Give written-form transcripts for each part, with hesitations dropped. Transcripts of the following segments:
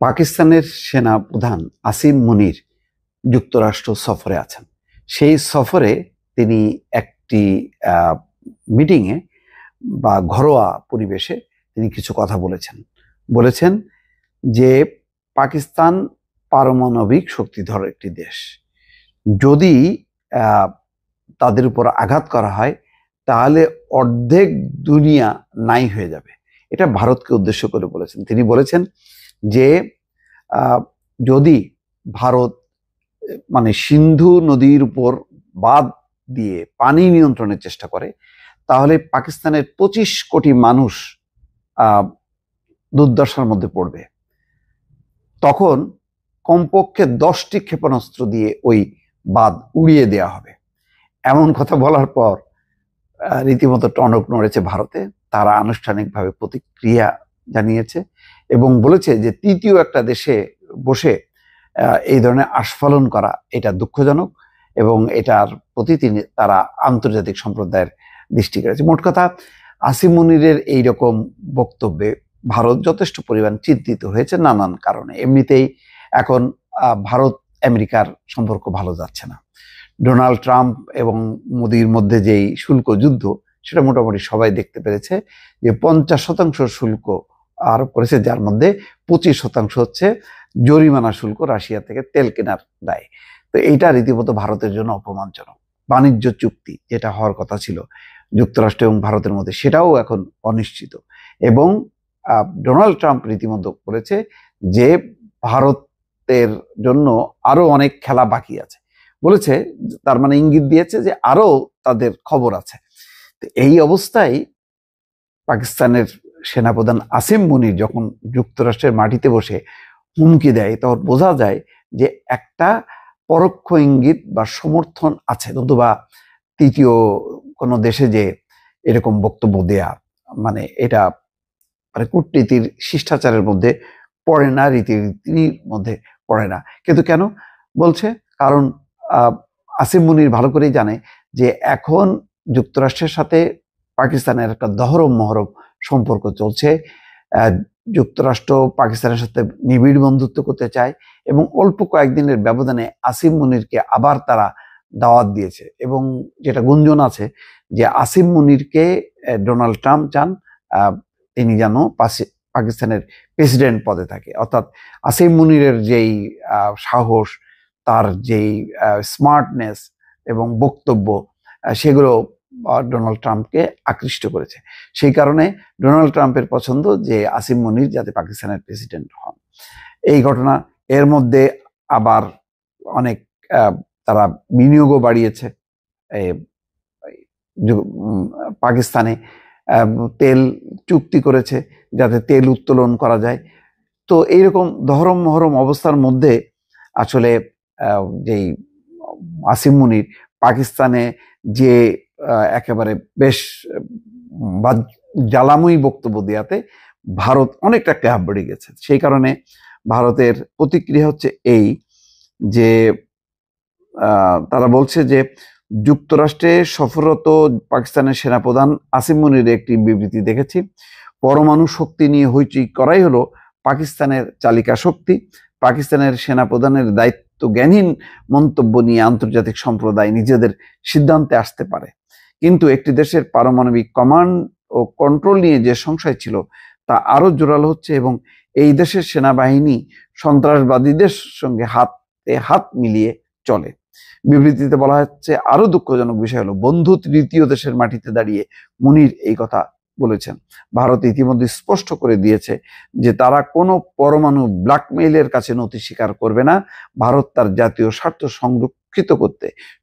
পাকিস্তানের সেনা প্রধান আসিম মুনির যুক্তরাষ্ট্র সফরে আছেন। সেই সফরে তিনি একটি মিটিংয়ে বা ঘরোয়া পরিবেশে তিনি কিছু কথা বলেছেন যে পাকিস্তান পারমাণবিক শক্তিধর একটি দেশ। যদি তাদের উপর আঘাত করা হয় তাহলে অর্ধেক দুনিয়া নাই হয়ে যাবে। এটা ভারতকে উদ্দেশ্য করে বলেছেন। তিনি বলেছেন যে যদি ভারত সিন্ধু নদীর উপর বাঁধ দিয়ে পানি নিয়ন্ত্রণের চেষ্টা করে তাহলে পাকিস্তানের 25 কোটি মানুষ দুর্দশার মধ্যে পড়বে। তখন কমপক্ষে 10টি ক্ষেপণাস্ত্র দিয়ে ওই বাঁধ উড়িয়ে দেওয়া হবে। এমন কথা বলার পর রীতিমতো টনক নড়েছে ভারতে। তারা আনুষ্ঠানিকভাবে প্রতিক্রিয়া জানিয়েছে এবং বলেছে যে তৃতীয় একটা দেশে বসে এই ধরনের আস্ফালন করা এটা দুঃখজনক এবং এটার প্রতি তারা আন্তর্জাতিক সম্প্রদায়ের দৃষ্টি কেড়েছে। মোট কথা, আসিম মুনিরের এইরকম বক্তব্যে ভারত যথেষ্ট পরিমাণ চিন্তিত হয়েছে নানান কারণে। এমনিতেই এখন ভারত আমেরিকার সম্পর্ক ভালো যাচ্ছে না। ডোনাল্ড ট্রাম্প এবং মোদির মধ্যে যেই শুল্ক যুদ্ধ, সেটা মোটামুটি সবাই দেখতে পেরেছে যে 50% শুল্ক আরোপ করেছে, যার মধ্যে 25% হচ্ছে জরিমানা শুল্ক রাশিয়া থেকে তেল কেনার দায়। তো এইটা রীতিমতো ভারতের জন্য অপমানজনক। বাণিজ্য চুক্তি যেটা হওয়ার কথা ছিল যুক্তরাষ্ট্র এবং ভারতের মধ্যে, সেটাও এখন অনিশ্চিত। এবং ডোনাল্ড ট্রাম্প রীতিমতো বলেছে যে ভারতের জন্য আরো অনেক খেলা বাকি আছে। বলেছে, তার মানে ইঙ্গিত দিয়েছে যে আরো তাদের খবর আছে। এই অবস্থায় পাকিস্তানের সেনাপ্রধান আসিম মুনির যখন যুক্তরাষ্ট্রের মাটিতে বসে হুমকি দেয়, তখন বোঝা যায় যে একটা পরোক্ষ ইঙ্গিত বা সমর্থন আছে। নতুবা তৃতীয় কোনো দেশে যে এরকম বক্তব্য দেয়া, এটা কূটনীতির শিষ্টাচারের মধ্যে পড়ে না, রীতিনীতির মধ্যে পড়ে না। কিন্তু কেন বলছে? কারণ আসিম মুনির ভালো করেই জানে যে এখন যুক্তরাষ্ট্রের সাথে পাকিস্তানের একটা দহরম মহরম সম্পর্ক চলছে। যুক্তরাষ্ট্র পাকিস্তানের সাথে নিবিড় বন্ধুত্ব করতে চায় এবং অল্প কয়েকদিনের ব্যবধানে আসিম মুনিরকে আবার তারা দাওয়াত দিয়েছে। এবং যেটা গুঞ্জন আছে যে আসিম মুনিরকে ডোনাল্ড ট্রাম্প চান তিনি যেন পাকিস্তানের প্রেসিডেন্ট পদে থাকে। অর্থাৎ আসিম মুনিরের যেই সাহস, তার যেই স্মার্টনেস এবং বক্তব্য, সেগুলো ডোনাল্ড ট্রাম্পকে আকৃষ্ট করেছে। সেই কারণে ডোনাল্ড ট্রাম্পের পছন্দ যে আসিম মুনির যাতে পাকিস্তানের প্রেসিডেন্ট হন। এই ঘটনা, এর মধ্যে আবার অনেক তারা বিনিয়োগও বাড়িয়েছে। পাকিস্তানে তেল চুক্তি করেছে যাতে তেল উত্তোলন করা যায়। তো এইরকম দহরম মহরম অবস্থার মধ্যে আসলে যেই আসিম মুনির পাকিস্তানে যে একেবারে বেশ জ্বালাময়ী বক্তব্য দেওয়াতে ভারত অনেকটা ক্লাব বেড়ে গেছে। সেই কারণে ভারতের প্রতিক্রিয়া হচ্ছে এই যে তারা বলছে যে যুক্তরাষ্ট্রে সফররত পাকিস্তানের সেনাপ্রধান আসিম মুনির একটি বিবৃতি দেখেছি, পরমাণু শক্তি নিয়ে হইচই করাই হলো পাকিস্তানের চালিকা শক্তি। পাকিস্তানের সেনাপ্রধানের দায়িত্ব জ্ঞানহীন মন্তব্য নিয়ে আন্তর্জাতিক সম্প্রদায় নিজেদের সিদ্ধান্তে আসতে পারে, কিন্তু একটি দেশের পারমাণবিক কমান্ড ও কন্ট্রোল নিয়ে যে সংশয় ছিল তা আরো জোরালো হচ্ছে এবং এই দেশের সেনাবাহিনী সন্ত্রাসবাদীদের সঙ্গে হাতে হাত মিলিয়ে চলে। বিবৃতিতে বলা হচ্ছে, আরো দুঃখজনক বিষয় হলো বন্ধু তৃতীয় দেশের মাটিতে দাঁড়িয়ে মুনির এই কথা বলেছেন। ভারত ইতিমধ্যে স্পষ্ট করে দিয়েছে যে তারা কোনো পরমাণু ব্ল্যাকমেইলের কাছে নতি স্বীকার করবে না। ভারত তার জাতীয় স্বার্থ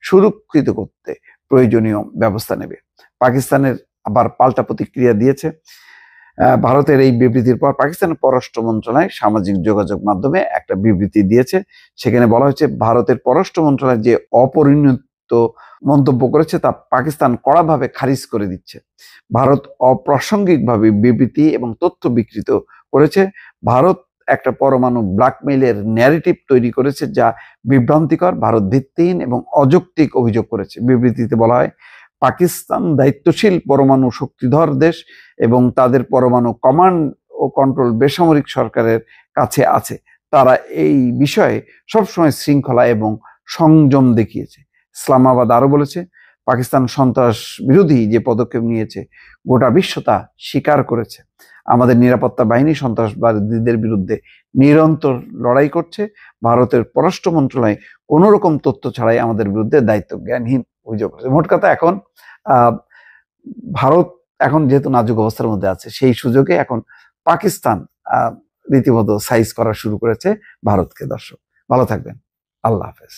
সুরক্ষিত করতে প্রয়োজনীয় ব্যবস্থা নেবে। পাকিস্তানের আবার পাল্টা প্রতিক্রিয়া দিয়েছে। ভারতের এই বিবৃতির পর পাকিস্তানের পররাষ্ট্র মন্ত্রণালয় সামাজিক যোগাযোগ মাধ্যমে একটা বিবৃতি দিয়েছে। সেখানে বলা হয়েছে, ভারতের পররাষ্ট্র মন্ত্রণালয় যে অপরিণত মন্তব্য করেছে তা পাকিস্তান কড়াভাবে খারিজ করে দিচ্ছে। ভারত অপ্রাসঙ্গিকভাবে বিবৃতি এবং তথ্য বিকৃত করেছে। ভারত একটা পরমাণু ব্ল্যাকমেইলের ন্যারেটিভ তৈরি করেছে যা বিভ্রান্তিকর, ভারত ভিত্তিহীন এবং অযৌক্তিক অভিযোগ করেছে। বিবৃতিতে বলা হয়, পাকিস্তান দায়িত্বশীল পরমাণু শক্তিধর দেশ এবং তাদের পরমাণু কমান্ড ও ও কন্ট্রোল বেসামরিক সরকারের কাছে আছে। তারা এই বিষয়ে সবসময় শৃঙ্খলা এবং সংযম দেখিয়েছে। ইসলামাবাদ আরো বলেছে, পাকিস্তান সন্ত্রাস বিরোধী যে পদক্ষেপ নিয়েছে গোটা বিশ্ব তা স্বীকার করেছে। আমাদের নিরাপত্তা বাহিনী সন্ত্রাসবাদীদের বিরুদ্ধে নিরন্তর লড়াই করছে। ভারতের পররাষ্ট্র মন্ত্রণালয় কোন রকম তথ্য ছাড়াই আমাদের বিরুদ্ধে দায়িত্ব জ্ঞানহীন অভিযোগ করেছে। মোট কথা এখন ভারত এখন যেহেতু নাজুক অবস্থার মধ্যে আছে, সেই সুযোগে এখন পাকিস্তান রীতিমতো সাইজ করা শুরু করেছে ভারতকে। দর্শক ভালো থাকবেন, আল্লাহ হাফেজ।